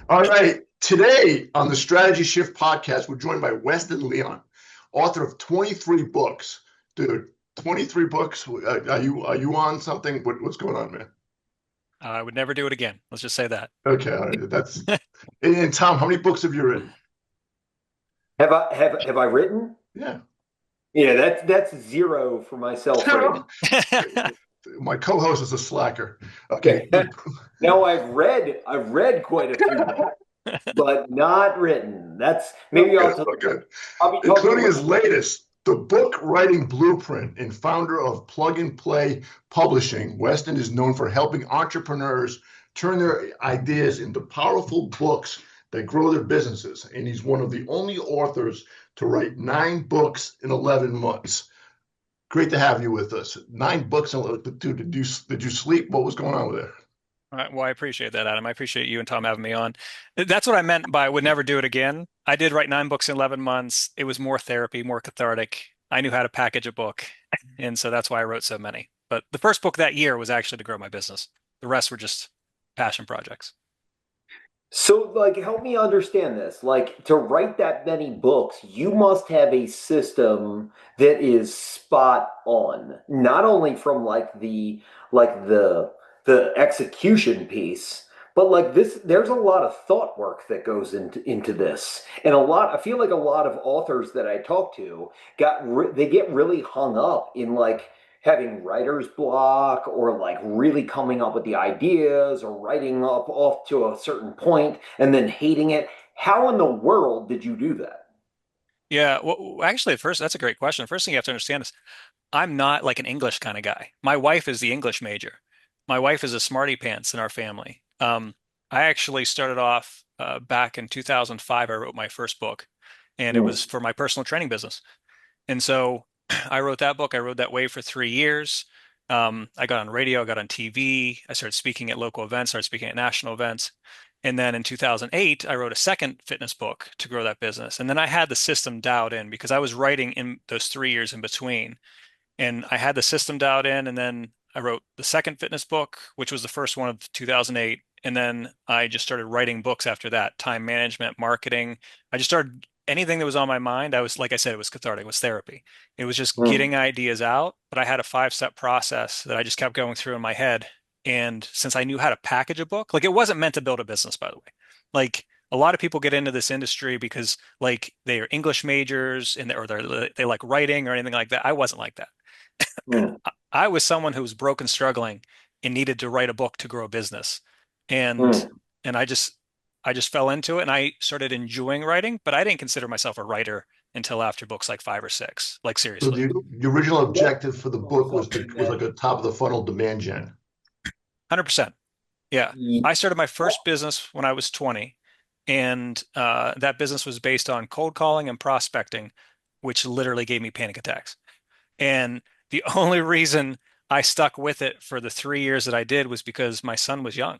All right. Today on the Strategy Shift podcast, we're joined by Weston Lyon, author of 23 books. Dude, 23 books. Are you on something? What's going on, man? I would never do it again. Let's just say that. Okay, all right. That's and Tom, how many books have you written? Have I written? Yeah. Yeah, that's zero for myself right now. My co-host is a slacker. Okay. Now I've read quite a few books, but not written. That's Oh, maybe good. Oh, good. I'll be talking a Including little his bit. latest, the book writing blueprint and founder of Plug and Play Publishing. Weston is known for helping entrepreneurs turn their ideas into powerful books that grow their businesses. And he's one of the only authors to write 9 books in 11 months. Great to have you with us. 9 books in 11. Dude, did you sleep? What was going on with it? All right, well, I appreciate that, Adam. I appreciate you and Tom having me on. That's what I meant by would never do it again. I did write 9 books in 11 months. It was more therapy, more cathartic. I knew how to package a book. And so that's why I wrote so many. But the first book that year was actually to grow my business. The rest were just passion projects. So, like, help me understand this. Like, to write that many books, you must have a system that is spot on. Not only from like the execution piece, but like this, there's a lot of thought work that goes into this. And I feel like a lot of authors that I talk to they get really hung up in like having writer's block or like really coming up with the ideas or writing up off to a certain point and then hating it. How in the world did you do that? Yeah, well, actually, at first, that's a great question. First thing you have to understand is I'm not like an English kind of guy. My wife is the English major. My wife is a smarty pants in our family. I actually started off back in 2005. I wrote my first book, and it Mm, was for my personal training business. And so I wrote that book. I rode that wave for 3 years. I got on radio, I got on TV. I started speaking at local events, started speaking at national events. And then in 2008, I wrote a second fitness book to grow that business. And then I had the system dialed in because I was writing in those 3 years in between. And I had the system dialed in. And then I wrote the second fitness book, which was the first one of 2008. And then I just started writing books after that, time management, marketing. I just started anything that was on my mind. I was, like I said, it was cathartic, it was therapy. It was just mm, getting ideas out, but I had a 5 step process that I just kept going through in my head. And since I knew how to package a book, like it wasn't meant to build a business, by the way. Like a lot of people get into this industry because like they are English majors and they like writing or anything like that. I wasn't like that. mm, I was someone who was broke and struggling and needed to write a book to grow a business. And mm. and I just fell into it and I started enjoying writing, but I didn't consider myself a writer until after books like 5 or 6. Like So seriously. the original That's objective for the book was something like that a top of the funnel demand gen. 100%. Yeah. y- I started my first business when I was 20, and that business was based on cold calling and prospecting, which literally gave me panic attacks. And the only reason I stuck with it for the 3 years that I did was because my son was young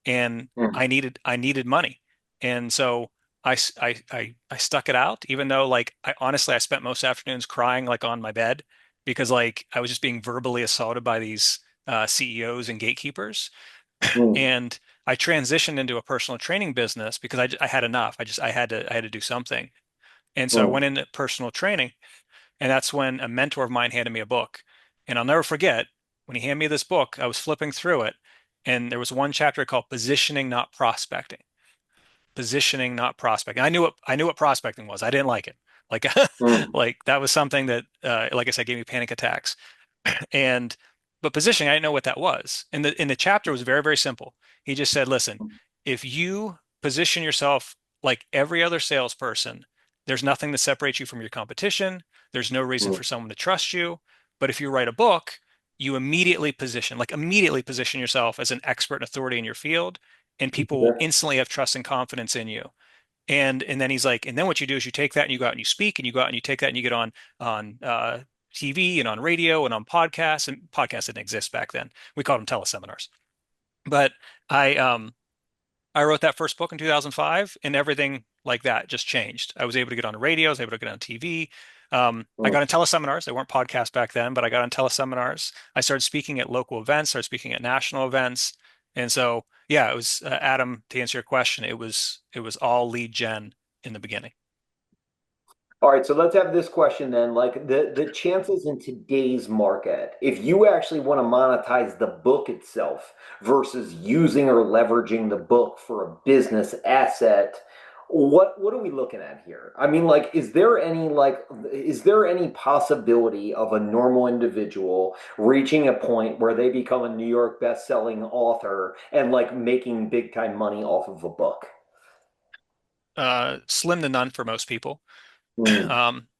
and mm, I needed money. And so I stuck it out, even though like I honestly I spent most afternoons crying like on my bed because like I was just being verbally assaulted by these CEOs and gatekeepers. mm, And I transitioned into a personal training business because I had enough. I had to do something. And so I mm, went into personal training, and that's when a mentor of mine handed me a book. And I'll never forget when he handed me this book, I was flipping through it, and there was one chapter called Positioning, Not Prospecting. Positioning, not prospecting. I knew what prospecting was. I didn't like it. Like, mm, like that was something that, like I said, gave me panic attacks. And but positioning, I didn't know what that was. And the chapter was very, very simple. He just said, listen, if you position yourself like every other salesperson, there's nothing that separates you from your competition. There's no reason mm. for someone to trust you. But if you write a book, you immediately position yourself as an expert and authority in your field, and people will That- instantly have trust and confidence in you. And then he's like, and then what you do is you take that and you go out and you speak and you go out and you take that and you get on TV and on radio and on podcasts, and podcasts didn't exist back then. We called them teleseminars. But I wrote that first book in 2005 and everything like that just changed. I was able to get on the radio, I was able to get on TV. I mm, got on teleseminars. They weren't podcasts back then, but I got on teleseminars. I started speaking at local events, started speaking at national events. And so, yeah, it was Adam, to answer your question, it was all lead gen in the beginning. All right, so let's have this question then. Like the chances in today's market, if you actually want to monetize the book itself versus using or leveraging the book for a business asset, what are we looking at here? I mean, like, is there any possibility of a normal individual reaching a point where they become a New York best-selling author and like making big time money off of a book? Slim to none for most people. Hmm,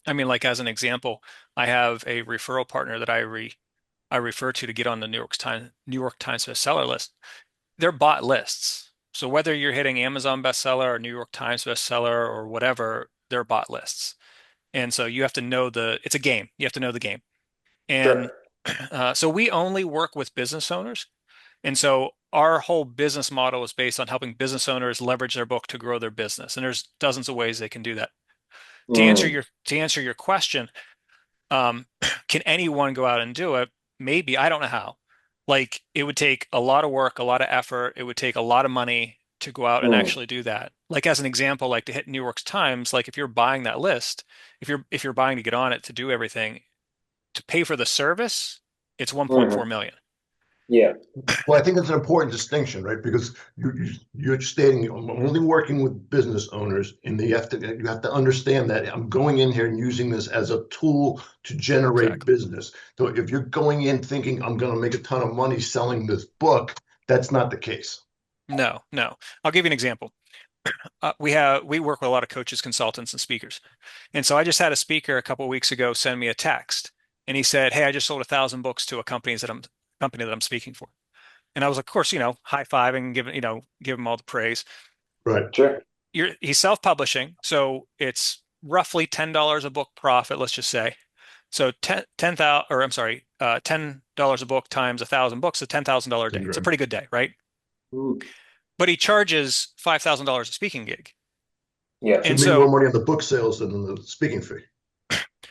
I mean, like as an example, I have a referral partner that I refer to get on the New York Times bestseller list. They're bought lists. So whether you're hitting Amazon bestseller or New York Times bestseller or whatever, they're bought lists. And so you have to know it's a game. You have to know the game. And sure. so we only work with business owners. And so our whole business model is based on helping business owners leverage their book to grow their business. And there's dozens of ways they can do that. Hmm, To answer your question, um, can anyone go out and do it? Maybe. I don't know how. Like it would take a lot of work, a lot of effort. It would take a lot of money to go out and hmm, actually do that. Like as an example, like to hit New York Times, like if you're buying that list, if you're buying to get on it to do everything, to pay for the service, it's hmm. 1.4 million. Yeah. Well, I think it's an important distinction, right? Because you're stating I'm only working with business owners, and you have to understand that I'm going in here and using this as a tool to generate Exactly. business. So if you're going in thinking I'm going to make a ton of money selling this book, that's not the case. No, no. I'll give you an example. We work with a lot of coaches, consultants, and speakers. And so I just had a speaker a couple of weeks ago send me a text, and he said, "Hey, I just sold 1,000 books to a company that I'm speaking for." And I was, of course, high fiving, give him all the praise. Right. Sure. He's self-publishing, so it's roughly $10 a book profit, let's just say. So 10,000, or I'm sorry, $10 a book times 1,000 books, a $10,000 day. 10 It's a grand. pretty good day, right? Mm, But he charges $5,000 a speaking gig. yeah. So And you make more so, money on the book sales than the speaking fee.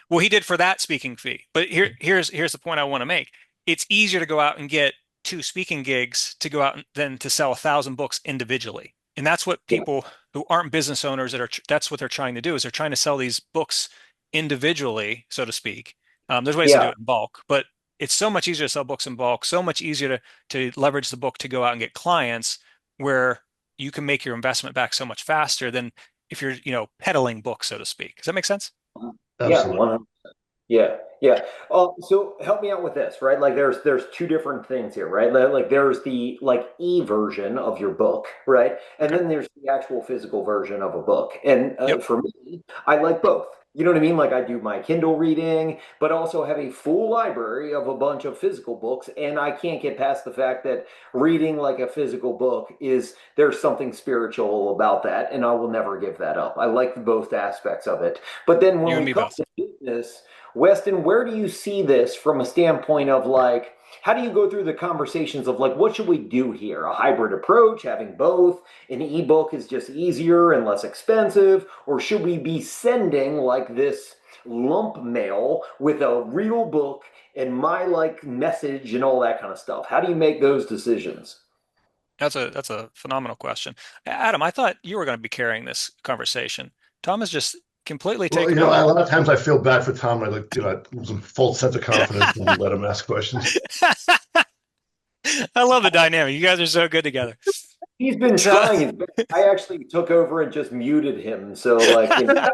well, he did for that speaking fee. But here's the point I want to make. It's easier to go out and get two speaking gigs to go out than to sell 1,000 books individually. And that's what Yeah. people who aren't business owners that's what they're trying to do is they're trying to sell these books individually, so to speak. There's ways to do Yeah. it in bulk, but it's so much easier to sell books in bulk, so much easier to leverage the book to go out and get clients where you can make your investment back so much faster than if you're, peddling books, so to speak. Does that make sense? Yeah. Absolutely. 100. Yeah, yeah. So help me out with this, right? Like there's two different things here, right? Like there's the like e-version of your book, right? And Okay. then there's the actual physical version of a book. And Yep. for me, I like both. You know what I mean? Like I do my Kindle reading, but also have a full library of a bunch of physical books. And I can't get past the fact that reading like a physical book is there's something spiritual about that, and I will never give that up. I like both aspects of it. But then when You and we me come both. to business, Weston, where do you see this from a standpoint of like, how do you go through the conversations of like, what should we do here? A hybrid approach, having both? An ebook is just easier and less expensive? Or should we be sending like this lump mail with a real book and my like message and all that kind of stuff? How do you make those decisions? That's a phenomenal question. Adam, I thought you were going to be carrying this conversation. Tom has just completely Well, taken a over. lot of times I feel bad for Tom. I like, I lose a false sense of confidence when we let him ask questions. I love the dynamic. You guys are so good together. He's been So, trying his best. I actually took over and just muted him. So like, you know,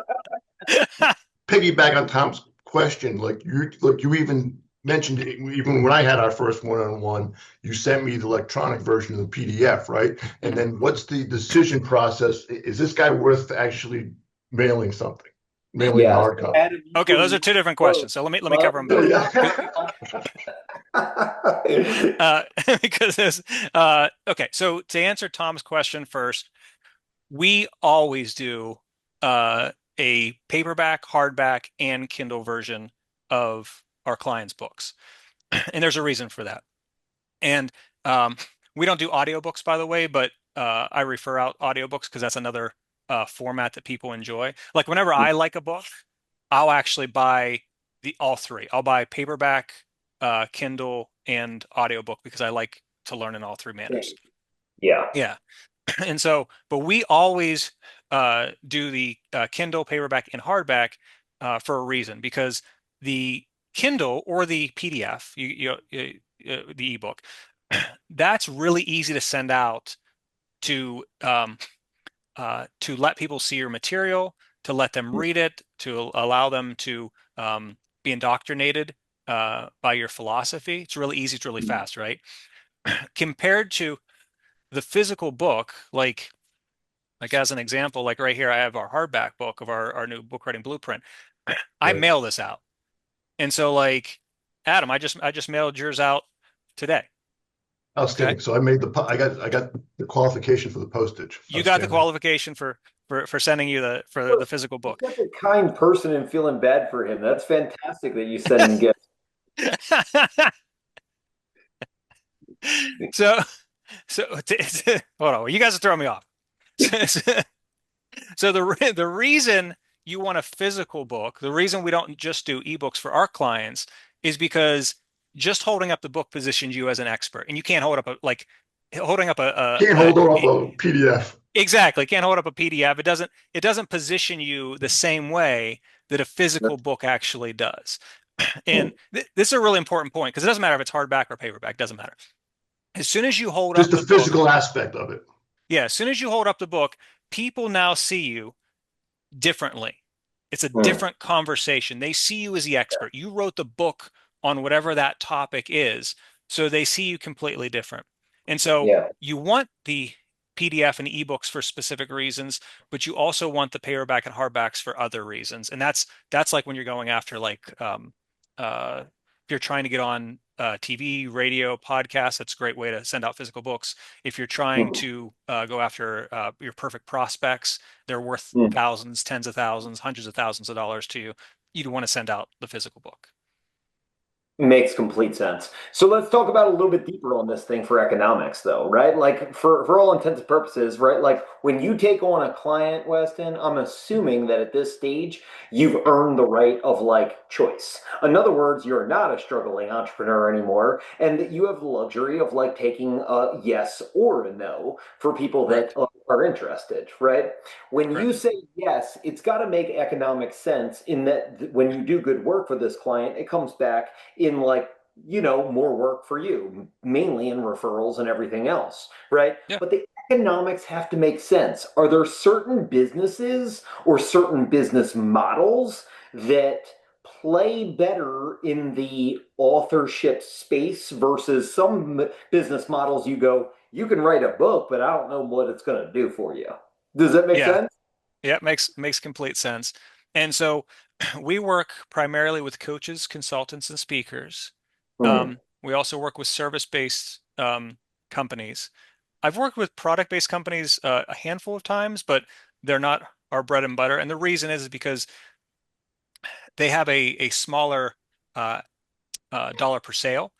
Piggyback on Tom's question, like you even mentioned, even when I had our first one-on-one, you sent me the electronic version of the PDF, right? And mhm. then what's the decision process? Is this guy worth actually mailing something, mailing a yeah. hard So copy? Adam, you Okay, were those are you two different were questions. So let me both. cover them Oh, both. yeah. Uh, because this, okay, so to answer Tom's question first, we always do a paperback, hardback, and Kindle version of our clients' books. And there's a reason for that. And um, we don't do audiobooks, by the way, but I refer out audiobooks because that's another format that people enjoy. Like whenever I like a book, I'll actually buy the all three. I'll buy paperback, Kindle, and audiobook because I like to learn in all three manners. Yeah. Yeah. And so, but we always do the Kindle, paperback, and hardback for a reason, because the Kindle or the PDF, the ebook, that's really easy to send out to let people see your material, to let them read it, to allow them to be indoctrinated by your philosophy. It's really easy. It's really fast, right? Compared to the physical book, like as an example, like right here, I have our hardback book of our new book writing blueprint. I Right. mail this out. And so like Adam, I just mailed yours out today. Okay. Outstanding. So I got the qualification for the postage. You got the Outstanding. qualification for sending you the Look, physical you're book. such a kind person and feeling bad for him. That's fantastic that you send him gifts. So hold on, you guys are throwing me off. So the reason you want a physical book, the reason we don't just do ebooks for our clients is because just holding up the book positions you as an expert, and you can't hold up holding up Can't hold up a PDF. exactly, can't hold up a PDF. It doesn't position you the same way that a physical book actually does. And this is a really important point because it doesn't matter if it's hardback or paperback, it doesn't matter. As soon as you hold Just up the the book, physical aspect of it. yeah, as soon as you hold up the book, people now see you differently. It's a Mm, different conversation. They see you as the expert. You wrote the book on whatever that topic is, so they see you completely different. And so yeah. you want the PDF and ebooks for specific reasons, but you also want the paperback and hardbacks for other reasons. And that's like when you're going after if you're trying to get on TV, radio, podcasts, that's a great way to send out physical books. If you're trying Mm, to go after your perfect prospects, they're worth mm. thousands, tens of thousands, hundreds of thousands of dollars to you. You'd want to send out the physical book. Makes complete sense. So let's talk about a little bit deeper on this thing for economics, though, right? Like for all intents and purposes, right? Like when you take on a client, Weston, I'm assuming that at this stage you've earned the right of like choice. In other words, you're not a struggling entrepreneur anymore, and that you have the luxury of like taking a yes or a no for people that Correct. are interested, right? When you Correct. say yes, it's got to make economic sense in that when you do good work for this client, it comes back in like more work for you, mainly in referrals and everything else, right? Yeah. But the economics have to make sense. Are there certain businesses or certain business models that play better in the authorship space versus some business models you can write a book, but I don't know what it's going to do for you? Does that make Yeah. sense? Yeah. It makes complete sense. And so we work primarily with coaches, consultants, and speakers. Mm, We also work with service-based companies. I've worked with product-based companies a handful of times, but they're not our bread and butter. And the reason is because they have a smaller uh, dollar per sale.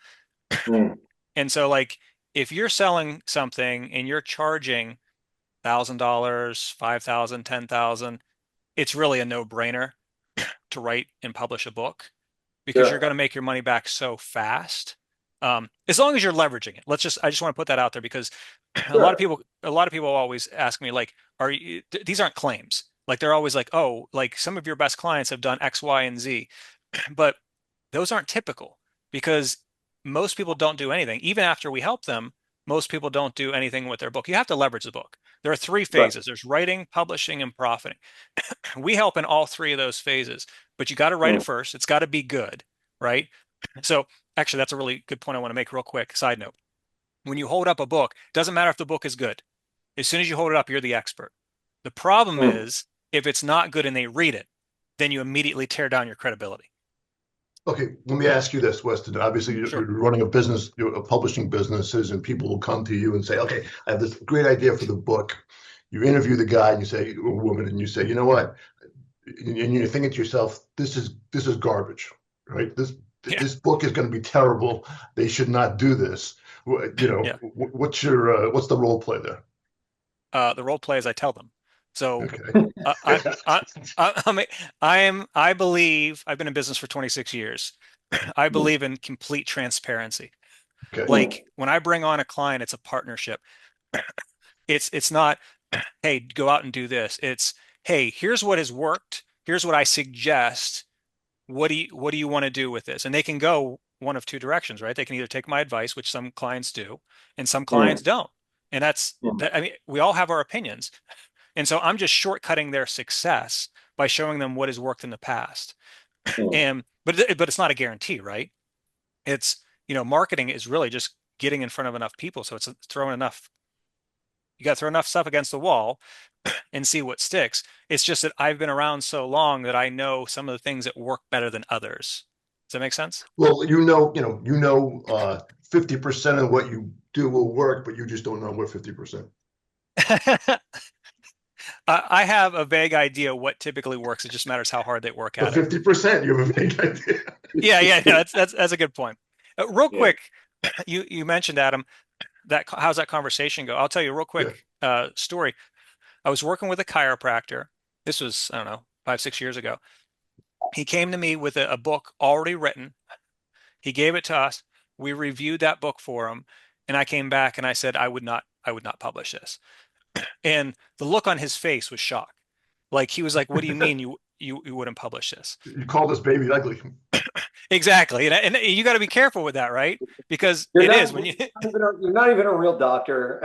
mm, And so, like, if you're selling something and you're charging $1,000, 5,000, 10,000, it's really a no-brainer to write and publish a book because you're sure, going to make your money back so fast. As long as you're leveraging it. I just want to put that out there because sure. a lot of people always ask me like, these aren't claims. Like they're always like, oh, like some of your best clients have done X, Y, and Z, but those aren't typical because most people don't do anything. Even after we help them, most people don't do anything with their book. You have to leverage the book. There are three Right. phases. There's writing, publishing, and profiting. We help in all three of those phases, but you got to write Mm, it first. It's got to be good, right? So actually, that's a really good point I want to make real quick. Side note. When you hold up a book, it doesn't matter if the book is good. As soon as you hold it up, you're the expert. The problem mm. is if it's not good and they read it, then you immediately tear down your credibility. Okay, let me ask you this, Weston. Obviously, Sure. you're running a business, you're publishing businesses, and people will come to you and say, "Okay, I have this great idea for the book." You interview the guy, and you say, or woman, and you say, "You know what?" And you're thinking to yourself, "This is garbage, right? Yeah. This book is going to be terrible. They should not do this." Yeah. What's the role play there? The role play is I tell them. So Okay. I, I, I, I mean, I believe I've been in business for 26 years. I believe in complete transparency. Okay. Mm, Like when I bring on a client, it's a partnership. It's not, hey, go out and do this. It's, hey, here's what has worked. Here's what I suggest. What do you want to do with this? And they can go one of two directions, right? They can either take my advice, which some clients do, and some clients Mm, don't. And that's mm, that. I mean, we all have our opinions. And so I'm just shortcutting their success by showing them what has worked in the past. mm. But it's not a guarantee, right? It's, marketing is really just getting in front of enough people. So it's throwing enough, you got to throw enough stuff against the wall and see what sticks. It's just that I've been around so long that I know some of the things that work better than others. Does that make sense? Well, 50% of what you do will work, but you just don't know what 50%. I have a vague idea what typically works. It just matters how hard they work But at it. 50%, you have a vague idea. Yeah. That's a good point. Real Yeah. quick, you mentioned Adam, that how's that conversation go? I'll tell you a real Yeah. quick story. I was working with a chiropractor. This was, I don't know, 5, 6 years ago. He came to me with a book already written. He gave it to us. We reviewed that book for him, and I came back and I said I would not publish this. And the look on his face was shock. Like he was like, "What do you mean you wouldn't publish this?" You call this baby ugly. Exactly, and you got to be careful with that, right? Because You're it not, is when you. you're not even a real doctor.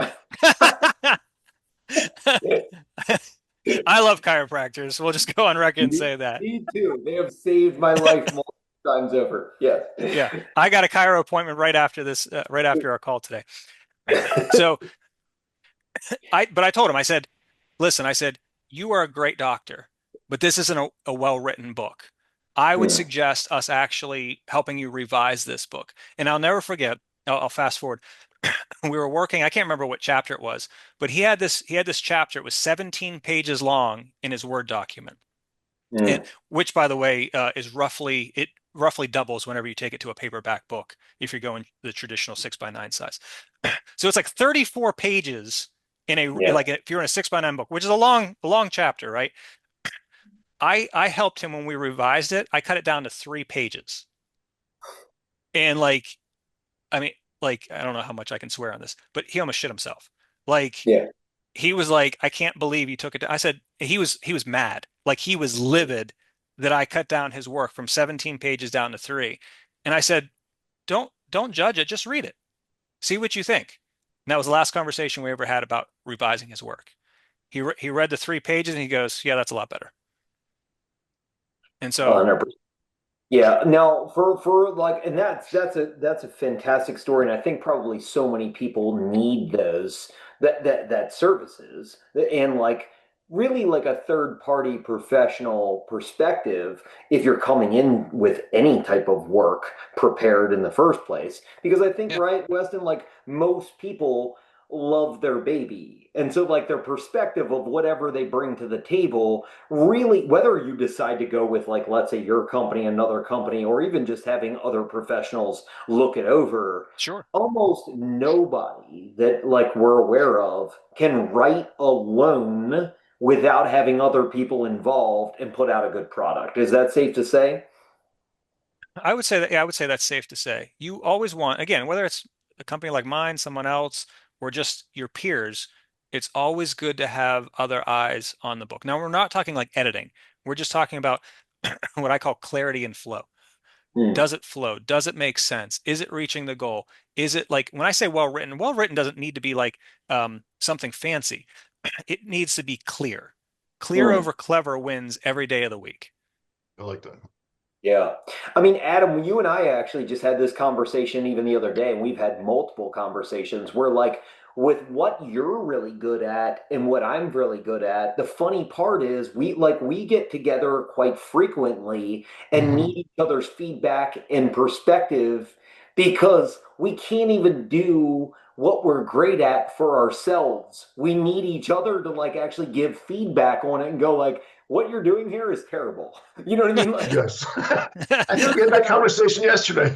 I love chiropractors. We'll just go on record and say that. Me too. They have saved my life multiple times over. Yes. Yeah, I got a chiro appointment right after this, right after our call today. So but I told him, I said, listen, I said, you are a great doctor, but this isn't a well-written book. I would Mm, suggest us actually helping you revise this book. And I'll never forget, I'll fast forward. We were working, I can't remember what chapter it was, but he had this chapter. It was 17 pages long in his Word document. And mm. which, by the way, is roughly doubles whenever you take it to a paperback book if you're going the traditional 6x9 size. So it's like 34 pages in a Yeah. like if you're in a 6x9 book, which is a long chapter, right? I helped him when we revised it. I cut it down to 3 pages. And I mean, I don't know how much I can swear on this, but he almost shit himself. Like Yeah. he was like, I can't believe you took it. I said he was mad. Like he was livid that I cut down his work from 17 pages down to 3. And I said, don't judge it, just read it. See what you think. And that was the last conversation we ever had about revising his work. He read the 3 pages and he goes, "Yeah, that's a lot better." And so 100%. Yeah, now for like, and that's a fantastic story, and I think probably so many people need those that services, and like really like a third party professional perspective if you're coming in with any type of work prepared in the first place. Because I think, yeah, right, Weston, like most people love their baby, and so like their perspective of whatever they bring to the table really, whether you decide to go with, like, let's say your company, another company, or even just having other professionals look it over, sure. almost nobody that like we're aware of can write alone without having other people involved and put out a good product. Is that safe to say? I would say that, yeah, I would say that's safe to say. You always want, again, whether it's a company like mine, someone else, or just your peers, it's always good to have other eyes on the book. Now, we're not talking like editing. We're just talking about what I call clarity and flow. Hmm. Does it flow? Does it make sense? Is it reaching the goal? Is it like when I say well written doesn't need to be like something fancy. It needs to be clear. Clear Hmm. over clever wins every day of the week. I like that. Yeah. I mean, Adam, you and I actually just had this conversation even the other day, and we've had multiple conversations where, like, with what you're really good at and what I'm really good at, the funny part is we get together quite frequently and Hmm. need each other's feedback and perspective because we can't even do what we're great at for ourselves. We need each other to like actually give feedback on it and go like, what you're doing here is terrible. You know what I mean? Like, Yes. I think we had that conversation yesterday.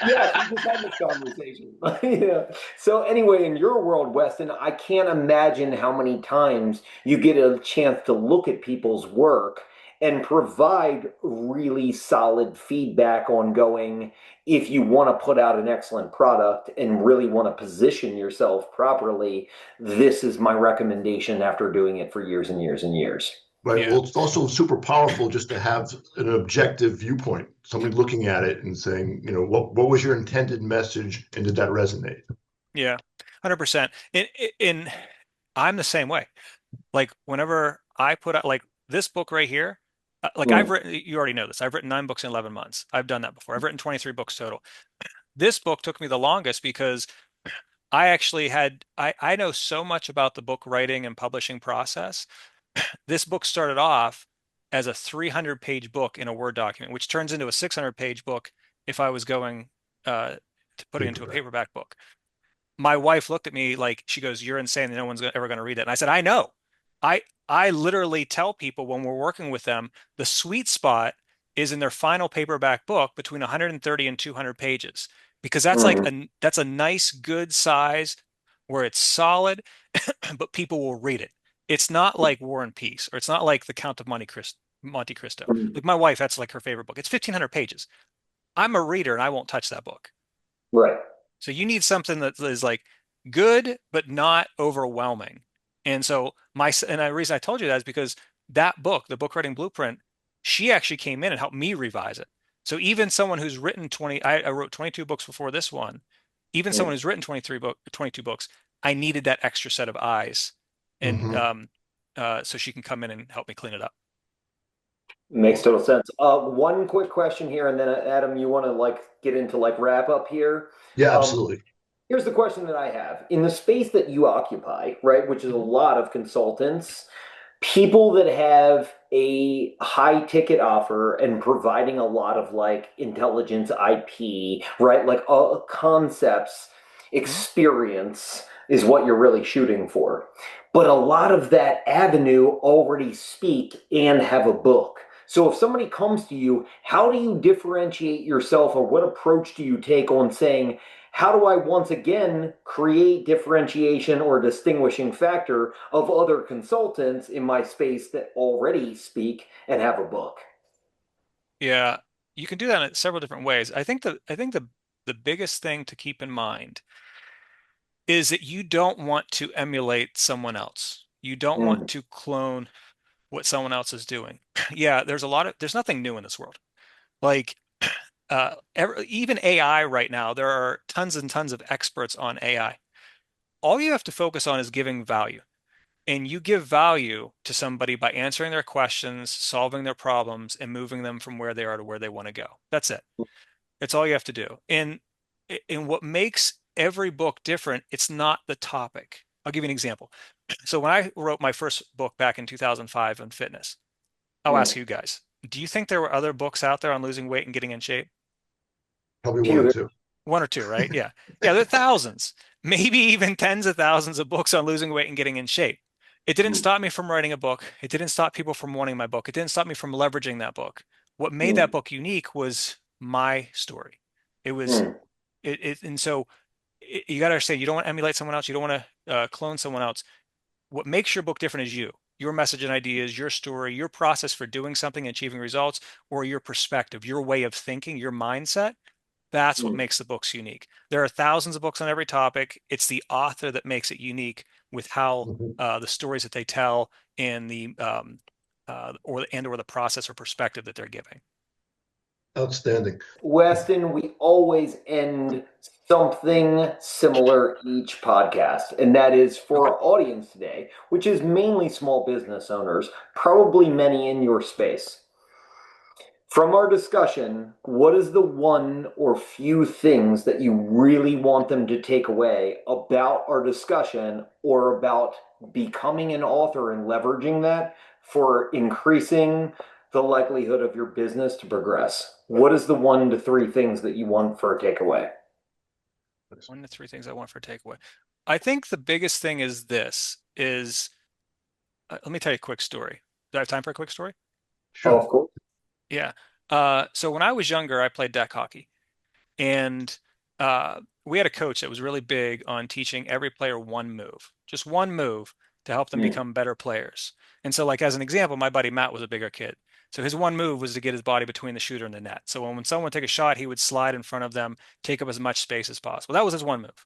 yes, we just had this conversation. Yeah. So anyway, in your world, Weston, I can't imagine how many times you get a chance to look at people's work and provide really solid feedback on going, if you want to put out an excellent product and really want to position yourself properly, this is my recommendation after doing it for years and years and years. Right. Yeah. Well, it's also super powerful just to have an objective viewpoint, somebody looking at it and saying, what was your intended message and did that resonate? Yeah. 100%. In I'm the same way. Like whenever I put out like this book right here, like I've Mm, written, you already know this. I've written 9 books in 11 months. I've done that before. I've written 23 books total. This book took me the longest because I actually I know so much about the book writing and publishing process. This book started off as a 300-page book in a Word document, which turns into a 600-page book if I was going to put it into a Paperback. paperback book. My wife looked at me like she goes, "You're insane. No one's ever going to read it." And I said, "I know. I I literally tell people when we're working with them, the sweet spot is in their final paperback book between 130 and 200 pages because mm, that's a nice good size where it's solid, but people will read it. It's not like War and Peace or it's not like The Count of Monte Cristo. mm. Like my wife, that's like her favorite book. It's 1,500 pages. I'm a reader and I won't touch that book. Right. So you need something that is like good but not overwhelming. And so the reason I told you that is because that book, the book writing blueprint, she actually came in and helped me revise it. So even someone who's written 20, I wrote 22 books before this one, even someone Mm. who's written 22 books, I needed that extra set of eyes. And Hmm. so she can come in and help me clean it up. Makes total sense. One quick question here, and then Adam, you want to like get into like wrap up here. Yeah, Um, absolutely. Here's the question that I have. In the space that you occupy, right, which is a Mhm. lot of consultants, people that have a high ticket offer and providing a lot of like intelligence IP, right, like concepts, Mhm. experience is what you're really shooting for. But a lot of that avenue already speak and have a book. So if somebody comes to you, how do you differentiate yourself, or what approach do you take on saying, how do I once again create differentiation or distinguishing factor of other consultants in my space that already speak and have a book? Yeah, you can do that in several different ways. I think the biggest thing to keep in mind is that you don't want to emulate someone else. You don't want Mm, to clone what someone else is doing. Yeah, there's nothing new in this world. Like even AI right now, there are tons and tons of experts on AI. All you have to focus on is giving value. And you give value to somebody by answering their questions, solving their problems, and moving them from where they are to where they want to go. That's it. It's all you have to do. And what makes every book different, it's not the topic. I'll give you an example. So when I wrote my first book back in 2005 on fitness, I'll ask mm. you guys, do you think there were other books out there on losing weight and getting in shape? Probably one or Pew. two. One or two, right? Yeah. Yeah, there are thousands, maybe even tens of thousands of books on losing weight and getting in shape. It didn't Mm, stop me from writing a book. It didn't stop people from wanting my book. It didn't stop me from leveraging that book. What made that mm, book unique was my story. It was mm, and so you got to understand, you don't want to emulate someone else. You don't want to clone someone else. What makes your book different is you, your message and ideas, your story, your process for doing something and achieving results, or your perspective, your way of thinking, your mindset. That's what mm. makes the books unique. There are thousands of books on every topic. It's the author that makes it unique with how Mhm. the stories that they tell and or the process or perspective that they're giving. Outstanding. Weston, we always end something similar each podcast, and that is for Okay. our audience today, which is mainly small business owners, probably many in your space. From our discussion, what is the one or few things that you really want them to take away about our discussion or about becoming an author and leveraging that for increasing the likelihood of your business to progress? What is the 1 to 3 things that you want for a takeaway? 1 to 3 things I want for a takeaway. I think the biggest thing is let me tell you a quick story. Do I have time for a quick story? Oh, Sure. of course. Yeah. So when I was younger, I played deck hockey. And we had a coach that was really big on teaching every player one move, just one move to help them Mm, become better players. And so, like as an example, my buddy Matt was a bigger kid. So his one move was to get his body between the shooter and the net. So when someone would take a shot, he would slide in front of them, take up as much space as possible. That was his one move.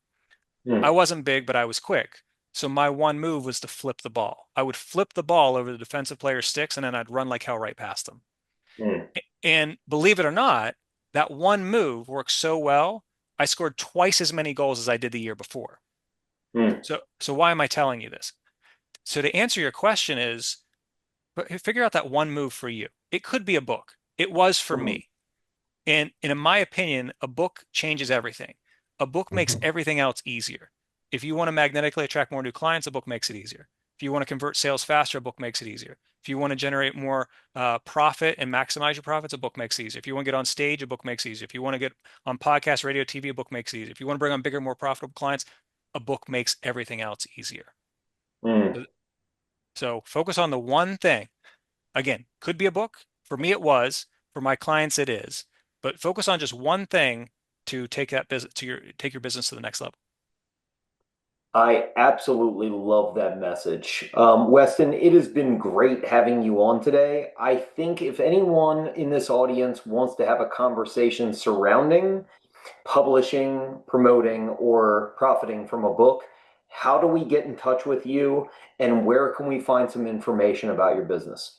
I wasn't big, but I was quick. So my one move was to flip the ball. I would flip the ball over the defensive player's sticks, and then I'd run like hell right past them. And believe it or not, that one move worked so well, I scored twice as many goals as I did the year before. So why am I telling you this? So to answer your question is, figure out that one move for you. It could be a book. It was for me. And in my opinion, a book changes everything. A book makes everything else easier. If you want to magnetically attract more new clients, a book makes it easier. If you want to convert sales faster, a book makes it easier. If you want to generate more profit and maximize your profits, a book makes it easier. If you want to get on stage, a book makes it easier. If you want to get on podcast, radio, TV, a book makes it easier. If you want to bring on bigger, more profitable clients, a book makes everything else easier. So focus on the one thing. Again, could be a book. For me, it was. For my clients, it is. But focus on just one thing to take that business take your business to the next level. I absolutely love that message. Weston, it has been great having you on today. I think if anyone in this audience wants to have a conversation surrounding publishing, promoting, or profiting from a book, how do we get in touch with you, and where can we find some information about your business?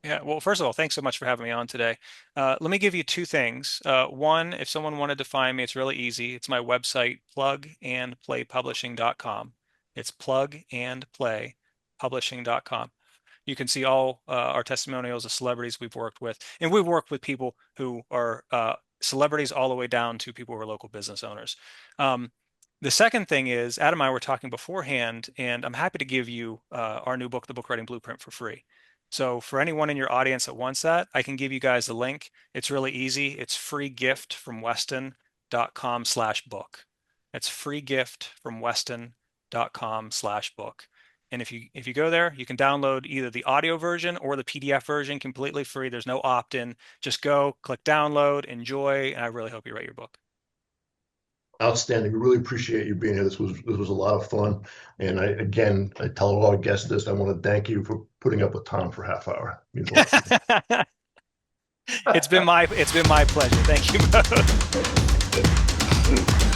Yeah, well, first of all, thanks so much for having me on today. Let me give you two things. One, if someone wanted to find me, it's really easy. It's my website, plugandplaypublishing.com. It's plugandplaypublishing.com. You can see all our testimonials of celebrities we've worked with. And we've worked with people who are celebrities all the way down to people who are local business owners. The second thing is, Adam and I were talking beforehand, and I'm happy to give you our new book, The Book Writing Blueprint, for free. So for anyone in your audience that wants that, I can give you guys the link. It's really easy. It's free gift from weston.com/book. That's free gift from weston.com/book. And if you go there, you can download either the audio version or the PDF version completely free. There's no opt-in. Just go, click download, enjoy, and I really hope you write your book. Outstanding. We really appreciate you being here. This was a lot of fun. And I tell all our guests this. I want to thank you for putting up with Tom for a half hour. It means a lot to me. It's been my pleasure. Thank you both.